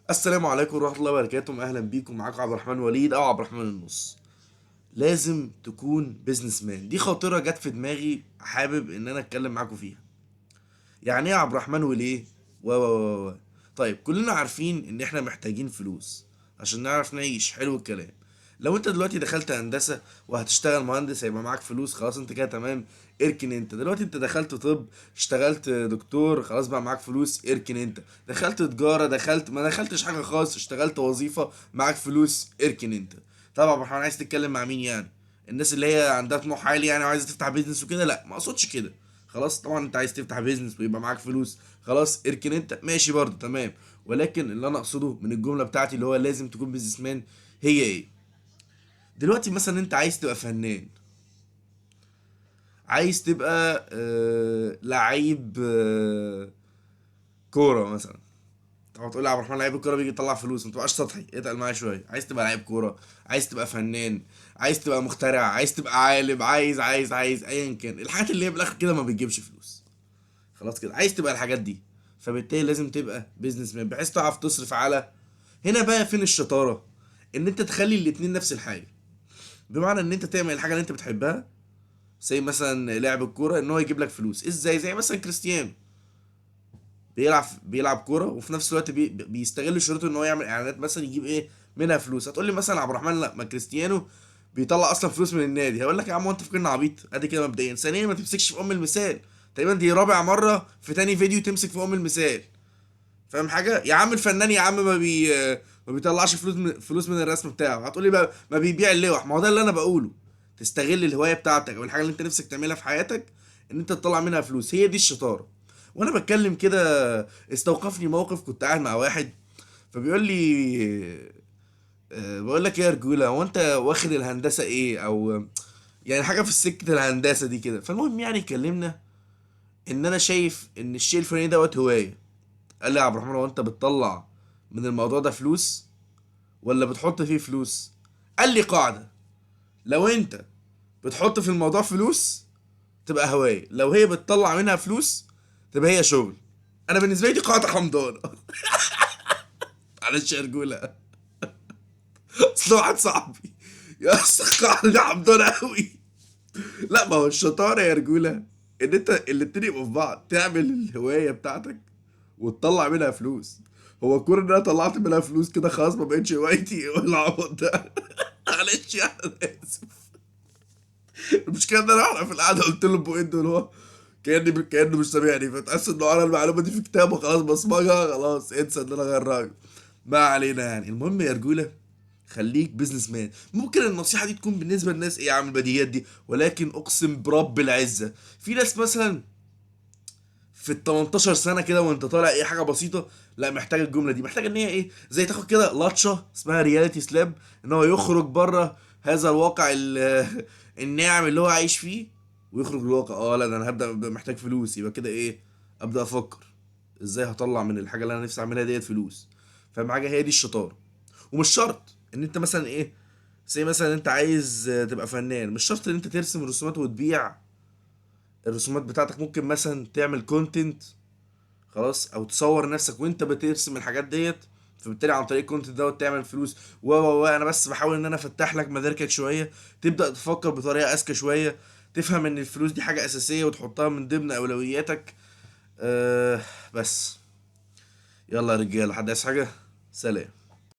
السلام عليكم ورحمة الله وبركاته، أهلا بيكم. معاكم عبد الرحمن وليد أو عبد الرحمن النص. لازم تكون بيزنس مان، دي خاطرة جت في دماغي، حابب إن أنا أتكلم معاكم فيها. يعني إيه عبد الرحمن وليه؟ و طيب، كلنا عارفين إن إحنا محتاجين فلوس عشان نعرف نعيش. حلو الكلام. لو انت دلوقتي دخلت هندسة وهتشتغل مهندس هيبقى معاك فلوس، خلاص انت كده تمام. اركن انت دلوقتي. انت دخلت طب، اشتغلت دكتور، خلاص بقى معاك فلوس، اركن انت. دخلت تجارة، ما دخلتش حاجة خاص، اشتغلت وظيفة، معاك فلوس، اركن انت. طبعا يا محمد، عايز تتكلم مع مين يعني؟ الناس اللي هي عندها طموح عالي يعني وعايزة تفتح بيزنس وكده؟ لا، ما اقصدش كده. خلاص طبعا انت عايز تفتح بيزنس ويبقى معاك فلوس، خلاص اركن انت، ماشي برضه تمام. ولكن اللي انا اقصده من الجملة بتاعتي اللي هو لازم تكون بيزنس مان، هي ايه؟ دلوقتي مثلا انت عايز تبقى فنان، عايز تبقى لعيب كوره مثلا. طب تقول لي يا عبد الرحمن لعيب الكوره بيجي يطلع فلوس؟ ما تبقاش سطحي، اتقل معايا شويه. عايز تبقى لعيب كوره، عايز تبقى فنان، عايز تبقى مخترع، عايز تبقى عالم، عايز ايا كان الحاجات اللي هي بالاخر كده ما بتجيبش فلوس. خلاص كده عايز تبقى الحاجات دي. فبالتالي لازم تبقى بيزنس مان بحيث تعرف تصرف على. هنا بقى فين الشطاره؟ ان انت تخلي الاتنين نفس الحاجه. بمعنى ان انت تعمل الحاجه اللي انت بتحبها، زي مثلا لعب الكوره، ان هو يجيب لك فلوس ازاي؟ زي مثلا كريستيانو بيلعب كوره وفي نفس الوقت بيستغل شروطه ان هو يعمل اعلانات مثلا يجيب ايه منها فلوس. هتقول لي مثلا عبد الرحمن لا، ما كريستيانو بيطلع اصلا فلوس من النادي. هقول لك يا عم، انت فاكرني عبيط؟ ادي كده مبدئيا. ثانيا، ما تمسكش في ام المثال. تقريبا دي رابع مره في تاني فيديو تمسك في ام المثال. فاهم حاجه يا عم؟ الفنان يا عم ما بيطلعش فلوس من الرسم بتاعه. هتقولي بقى ما بيبيع اللوح. ما هو ده اللي انا بقوله. تستغل الهوايه بتاعتك او الحاجه اللي انت نفسك تعملها في حياتك، ان انت تطلع منها فلوس. هي دي الشطاره. وانا بتكلم كده استوقفني موقف. كنت قاعد مع واحد فبيقول لي بقول لك ايه يا رجوله، هو انت واخد الهندسه ايه؟ او يعني حاجه في السكه الهندسه دي كده. فالمهم يعني اتكلمنا ان انا شايف ان الشيء الفلاني دوت هوايه. قال لي يا عبد الرحمن، هو انت بتطلع من الموضوع ده فلوس ولا بتحط فيه فلوس؟ قال لي قاعدة: لو انت بتحط في الموضوع فلوس تبقى هواية، لو هي بتطلع منها فلوس تبقى هي شغل. انا بالنسبة لي دي قاعدة حمضانة. معلش يا رجولة، اصل واحد صاحبي يا اسطى قاعدة دي حمضانة قوي. لا، ما هو الشطارة يا رجولة ان انت الاتنين يبقوا في بعض، تعمل الهواية بتاعتك وتطلع منها فلوس. هو كون ان انا طلعت منها فلوس كده خلاص ما بقتش هوايتي ولا العبط ده؟ معلش يعني، انا اسف. المشكله ان انا في القعده قلت له البوينت دول، هو كانه مش سامعني، فتحس انه انا المعلومه دي في كتاب وخلاص بصمجها، خلاص انسى ان انا اغير رايي. ما علينا يعني. المهم يا رجوله، خليك بيزنس مان. ممكن النصيحه دي تكون بالنسبه للناس ايه يا عم البديهيات دي، ولكن اقسم برب العزه في ناس مثلا في ال 18 سنه كده وانت طالع ايه حاجه بسيطه، لا محتاج الجمله دي، محتاج ان هي ايه، زي تاخد كده لطشه اسمها رياليتي سلاب، ان هو يخرج بره هذا الواقع الناعم اللي هو عايش فيه، ويخرج للواقع. اه لا، ده انا هبدا محتاج فلوس، يبقى كده ايه؟ ابدا افكر ازاي هطلع من الحاجه اللي انا نفسي اعملها ديت فلوس. فاهم حاجه؟ هي دي الشطاره. ومش شرط ان انت مثلا ايه، زي مثلا انت عايز تبقى فنان، مش شرط ان انت ترسم رسومات وتبيع الرسومات بتاعتك. ممكن مثلا تعمل كونتنت، خلاص، او تصور نفسك وانت بترسم الحاجات ديت، فبالتالي عن طريق الكونتنت دوت تعمل فلوس. انا بس بحاول ان انا افتح لك مداركك شويه، تبدا تفكر بطريقه اذكى شويه، تفهم ان الفلوس دي حاجه اساسيه وتحطها من ضمن اولوياتك. أه بس. يلا يا رجاله، حد عايز حاجه؟ سلام.